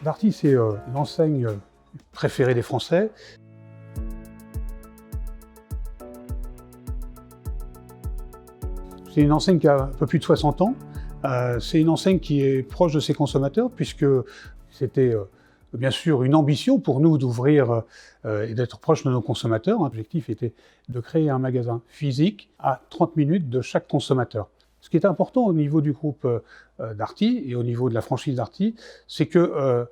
Darty, c'est l'enseigne préférée des Français. C'est une enseigne qui a un peu plus de 60 ans. C'est une enseigne qui est proche de ses consommateurs, puisque c'était bien sûr une ambition pour nous d'ouvrir et d'être proche de nos consommateurs. L'objectif était de créer un magasin physique à 30 minutes de chaque consommateur. Ce qui est important au niveau du groupe Darty et au niveau de la franchise Darty, c'est que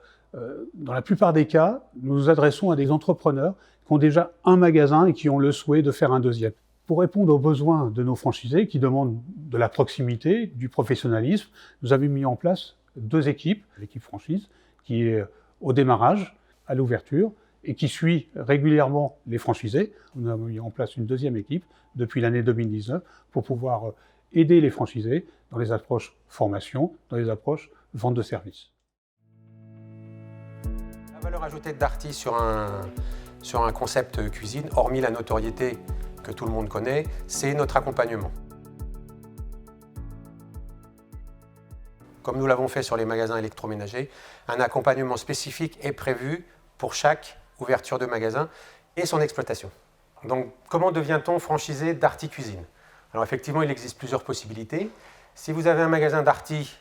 dans la plupart des cas, nous nous adressons à des entrepreneurs qui ont déjà un magasin et qui ont le souhait de faire un deuxième. Pour répondre aux besoins de nos franchisés qui demandent de la proximité, du professionnalisme, nous avons mis en place 2 équipes. L'équipe franchise qui est au démarrage, à l'ouverture, et qui suit régulièrement les franchisés. Nous avons mis en place une 2e équipe depuis l'année 2019 pour pouvoir aider les franchisés dans les approches formation, dans les approches vente de services. La valeur ajoutée de Darty sur un concept cuisine, hormis la notoriété que tout le monde connaît, c'est notre accompagnement. Comme nous l'avons fait sur les magasins électroménagers, un accompagnement spécifique est prévu pour chaque ouverture de magasin et son exploitation. Donc, comment devient-on franchisé Darty Cuisine? Alors effectivement, il existe plusieurs possibilités. Si vous avez un magasin Darty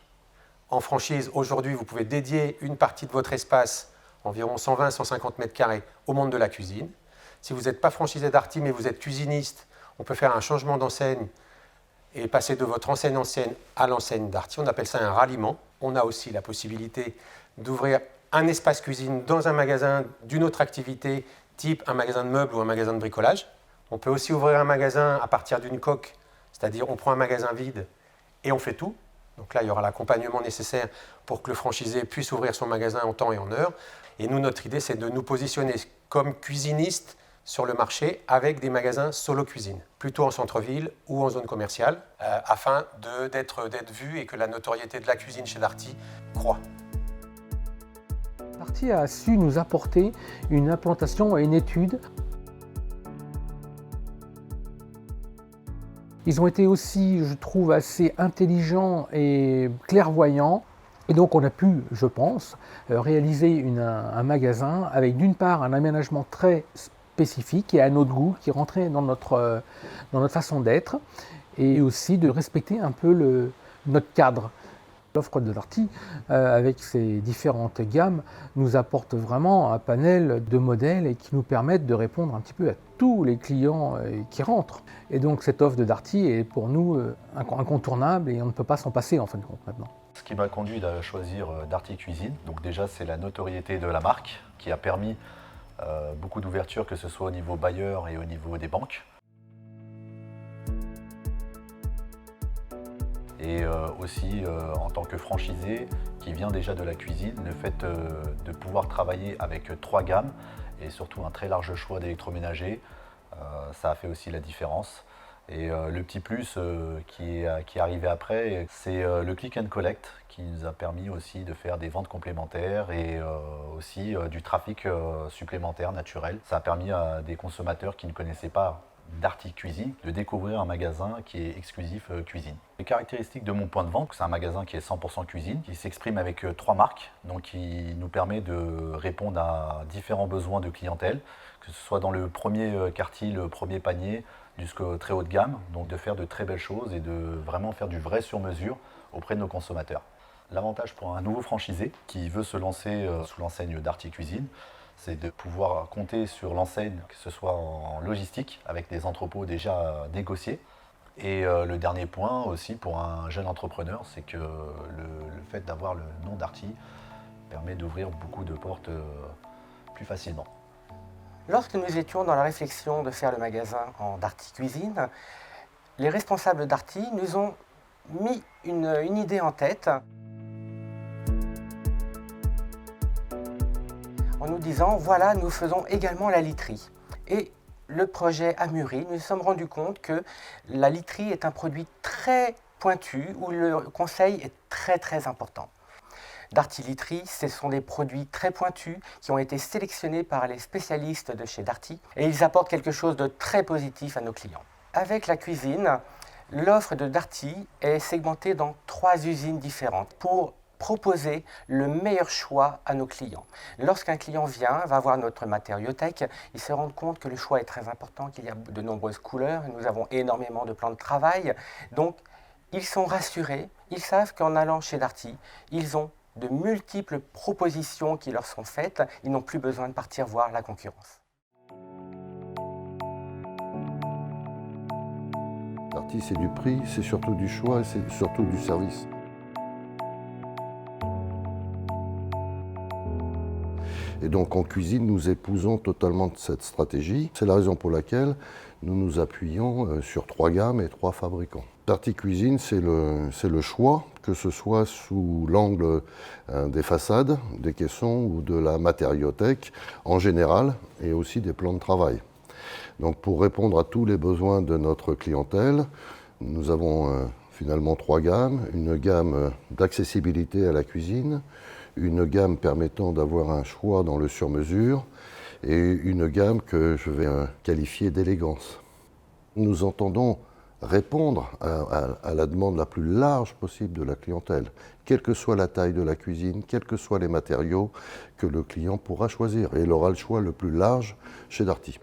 en franchise, aujourd'hui, vous pouvez dédier une partie de votre espace, environ 120-150 mètres carrés, au monde de la cuisine. Si vous n'êtes pas franchisé Darty, mais vous êtes cuisiniste, on peut faire un changement d'enseigne et passer de votre enseigne ancienne à l'enseigne Darty. On appelle ça un ralliement. On a aussi la possibilité d'ouvrir un espace cuisine dans un magasin d'une autre activité, type un magasin de meubles ou un magasin de bricolage. On peut aussi ouvrir un magasin à partir d'une coque, c'est-à-dire on prend un magasin vide et on fait tout. Donc là, il y aura l'accompagnement nécessaire pour que le franchisé puisse ouvrir son magasin en temps et en heure. Et nous, notre idée, c'est de nous positionner comme cuisinistes sur le marché avec des magasins solo cuisine, plutôt en centre-ville ou en zone commerciale, afin d'être vu et que la notoriété de la cuisine chez Darty croît. Darty a su nous apporter une implantation et une étude. Ils ont été aussi, je trouve, assez intelligents et clairvoyants. Et donc on a pu, je pense, réaliser un magasin avec d'une part un aménagement très spécifique et à notre goût, qui rentrait dans notre façon d'être, et aussi de respecter un peu notre cadre. L'offre de Darty, avec ses différentes gammes, nous apporte vraiment un panel de modèles et qui nous permettent de répondre un petit peu à tous les clients qui rentrent. Et donc cette offre de Darty est pour nous incontournable et on ne peut pas s'en passer en fin de compte maintenant. Ce qui m'a conduit à choisir Darty Cuisine, donc déjà c'est la notoriété de la marque qui a permis beaucoup d'ouvertures, que ce soit au niveau bailleur et au niveau des banques. Et aussi en tant que franchisé qui vient déjà de la cuisine, le fait de pouvoir travailler avec 3 gammes et surtout un très large choix d'électroménager, ça a fait aussi la différence. Et le petit plus qui est arrivé après, c'est le click and collect qui nous a permis aussi de faire des ventes complémentaires et aussi du trafic supplémentaire naturel. Ça a permis à des consommateurs qui ne connaissaient pas Darty Cuisine de découvrir un magasin qui est exclusif cuisine. Les caractéristiques de mon point de vente, c'est un magasin qui est 100% cuisine, qui s'exprime avec 3 marques, donc qui nous permet de répondre à différents besoins de clientèle, que ce soit dans le premier quartile, le premier panier, jusqu'au très haut de gamme, donc de faire de très belles choses et de vraiment faire du vrai sur-mesure auprès de nos consommateurs. L'avantage pour un nouveau franchisé qui veut se lancer sous l'enseigne Darty Cuisine, c'est de pouvoir compter sur l'enseigne, que ce soit en logistique, avec des entrepôts déjà négociés. Et le dernier point aussi pour un jeune entrepreneur, c'est que le fait d'avoir le nom Darty permet d'ouvrir beaucoup de portes plus facilement. Lorsque nous étions dans la réflexion de faire le magasin en Darty Cuisine, les responsables Darty nous ont mis une idée en tête en nous disant voilà, nous faisons également la literie. Et le projet a mûri, nous nous sommes rendus compte que la literie est un produit très pointu où le conseil est très important. Darty Literie, ce sont des produits très pointus qui ont été sélectionnés par les spécialistes de chez Darty et ils apportent quelque chose de très positif à nos clients. Avec la cuisine, l'offre de Darty est segmentée dans 3 usines différentes pour proposer le meilleur choix à nos clients. Lorsqu'un client vient, va voir notre matériothèque, il se rend compte que le choix est très important, qu'il y a de nombreuses couleurs, nous avons énormément de plans de travail, donc ils sont rassurés, ils savent qu'en allant chez Darty, ils ont de multiples propositions qui leur sont faites, ils n'ont plus besoin de partir voir la concurrence. Darty, c'est du prix, c'est surtout du choix et c'est surtout du service. Et donc en cuisine, nous épousons totalement cette stratégie. C'est la raison pour laquelle nous nous appuyons sur 3 gammes et 3 fabricants. Darty Cuisine, c'est le choix, que ce soit sous l'angle des façades, des caissons ou de la matériothèque en général, et aussi des plans de travail. Donc pour répondre à tous les besoins de notre clientèle, nous avons finalement 3 gammes. Une gamme d'accessibilité à la cuisine, une gamme permettant d'avoir un choix dans le sur-mesure et une gamme que je vais qualifier d'élégance. Nous entendons répondre à la demande la plus large possible de la clientèle, quelle que soit la taille de la cuisine, quels que soient les matériaux que le client pourra choisir. Et il aura le choix le plus large chez Darty.